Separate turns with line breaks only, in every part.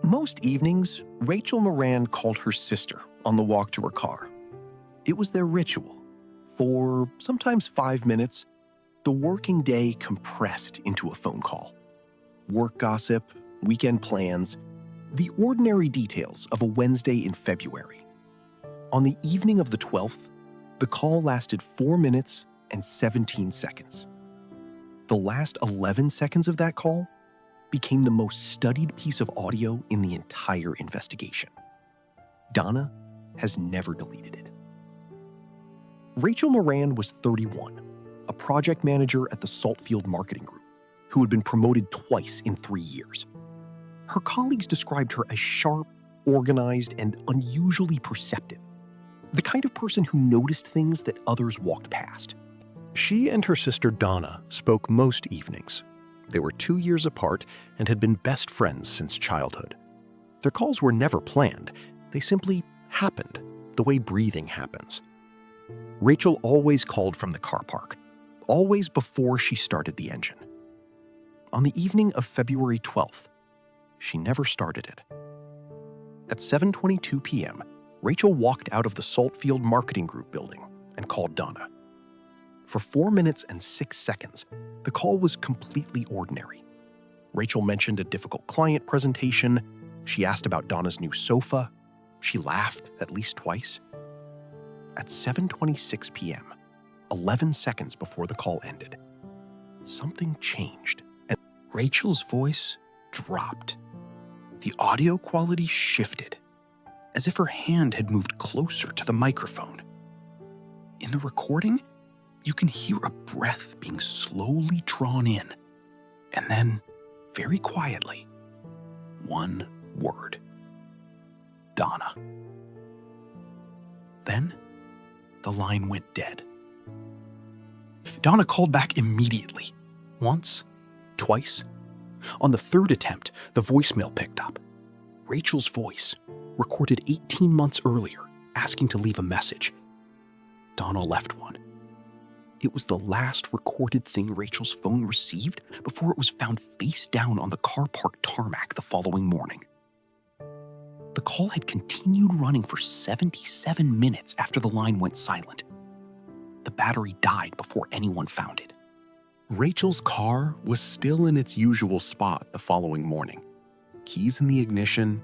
Most evenings, Rachel Moran called her sister on the walk to her car. It was their ritual. For sometimes 5 minutes, the working day compressed into a phone call. Work gossip, weekend plans, the ordinary details of a Wednesday in February. On the evening of the 12th, the call lasted 4 minutes and 17 seconds. The last 11 seconds of that call became the most studied piece of audio in the entire investigation. Donna has never deleted it. Rachel Moran was 31, a project manager at the Saltfield Marketing Group, who had been promoted twice in 3 years. Her colleagues described her as sharp, organized, and unusually perceptive, the kind of person who noticed things that others walked past.
She and her sister Donna spoke most evenings. They were 2 years apart and had been best friends since childhood. Their calls were never planned. They simply happened, the way breathing happens. Rachel always called from the car park, always before she started the engine. On the evening of February 12th, she never started it. At 7:22 p.m., Rachel walked out of the Saltfield Marketing Group building and called Donna. For 4 minutes and 6 seconds, the call was completely ordinary. Rachel mentioned a difficult client presentation. She asked about Donna's new sofa. She laughed at least twice. At 7:26 p.m., 11 seconds before the call ended, something changed, and Rachel's voice dropped. The audio quality shifted, as if her hand had moved closer to the microphone. In the recording, you can hear a breath being slowly drawn in, and then, very quietly, one word: Donna. Then, the line went dead. Donna called back immediately. Once, twice. On the third attempt, the voicemail picked up. Rachel's voice, recorded 18 months earlier, asking to leave a message. Donna left one. It was the last recorded thing Rachel's phone received before it was found face down on the car park tarmac the following morning. The call had continued running for 77 minutes after the line went silent. The battery died before anyone found it. Rachel's car was still in its usual spot the following morning. Keys in the ignition,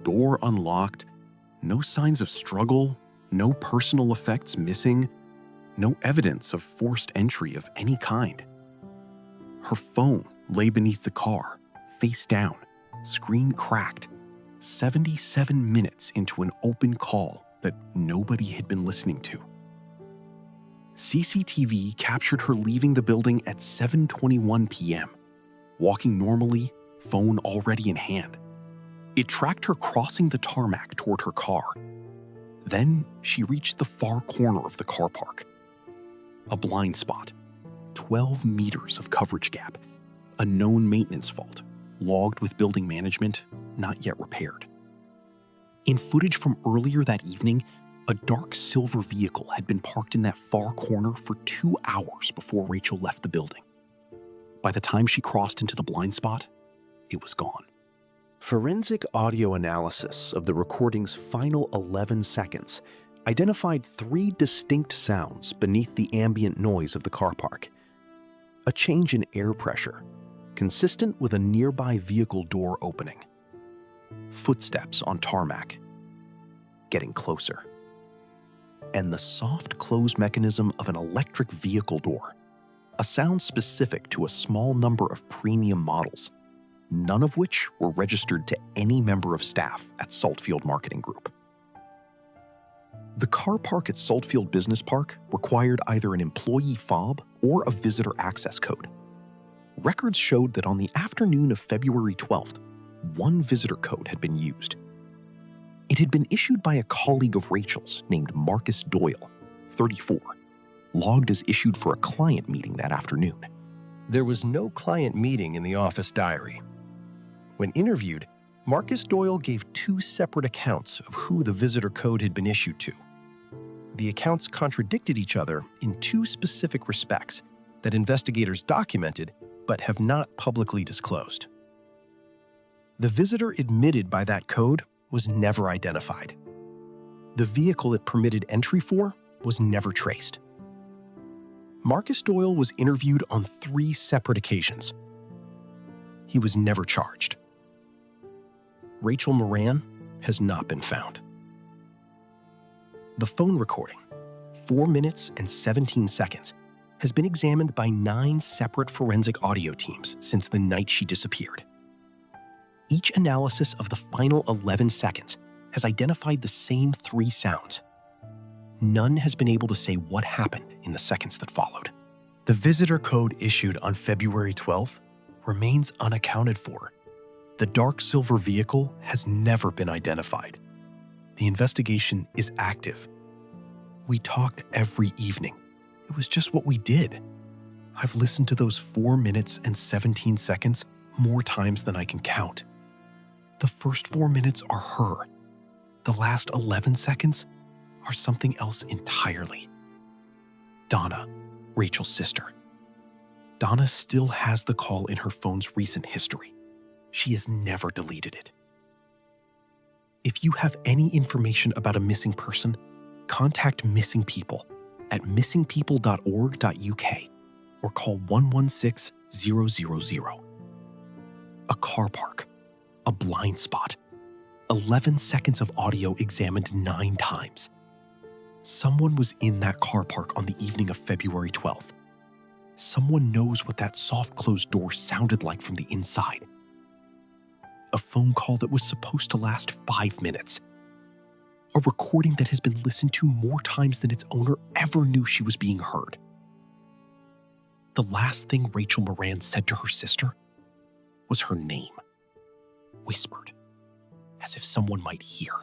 door unlocked, no signs of struggle, no personal effects missing, no evidence of forced entry of any kind. Her phone lay beneath the car, face down, screen cracked, 77 minutes into an open call that nobody had been listening to. CCTV captured her leaving the building at 7:21 p.m., walking normally, phone already in hand. It tracked her crossing the tarmac toward her car. Then she reached the far corner of the car park. A blind spot, 12 meters of coverage gap, a known maintenance fault, logged with building management, not yet repaired. In footage from earlier that evening, a dark silver vehicle had been parked in that far corner for 2 hours before Rachel left the building. By the time she crossed into the blind spot, it was gone. Forensic audio analysis of the recording's final 11 seconds identified 3 distinct sounds beneath the ambient noise of the car park. A change in air pressure, consistent with a nearby vehicle door opening. Footsteps on tarmac, getting closer. And the soft close mechanism of an electric vehicle door, a sound specific to a small number of premium models, none of which were registered to any member of staff at Saltfield Marketing Group. The car park at Saltfield Business Park required either an employee fob or a visitor access code. Records showed that on the afternoon of February 12th, one visitor code had been used. It had been issued by a colleague of Rachel's named Marcus Doyle, 34, logged as issued for a client meeting that afternoon.
There was no client meeting in the office diary. When interviewed, Marcus Doyle gave 2 separate accounts of who the visitor code had been issued to. The accounts contradicted each other in 2 specific respects that investigators documented but have not publicly disclosed. The visitor admitted by that code was never identified. The vehicle it permitted entry for was never traced. Marcus Doyle was interviewed on 3 separate occasions. He was never charged. Rachel Moran has not been found. The phone recording, 4 minutes and 17 seconds, has been examined by 9 separate forensic audio teams since the night she disappeared. Each analysis of the final 11 seconds has identified the same 3 sounds. None has been able to say what happened in the seconds that followed. The visitor code issued on February 12th remains unaccounted for. The dark silver vehicle has never been identified. The investigation is active. We talked every evening. It was just what we did. I've listened to those 4 minutes and 17 seconds more times than I can count. The first 4 minutes are her. The last 11 seconds are something else entirely. Donna, Rachel's sister. Donna still has the call in her phone's recent history. She has never deleted it. If you have any information about a missing person, contact Missing People at missingpeople.org.uk or call 116-000. A car park, a blind spot, 11 seconds of audio examined 9 times. Someone was in that car park on the evening of February 12th. Someone knows what that soft closed door sounded like from the inside. A phone call that was supposed to last 5 minutes. A recording that has been listened to more times than its owner ever knew she was being heard. The last thing Rachel Moran said to her sister was her name, whispered, as if someone might hear.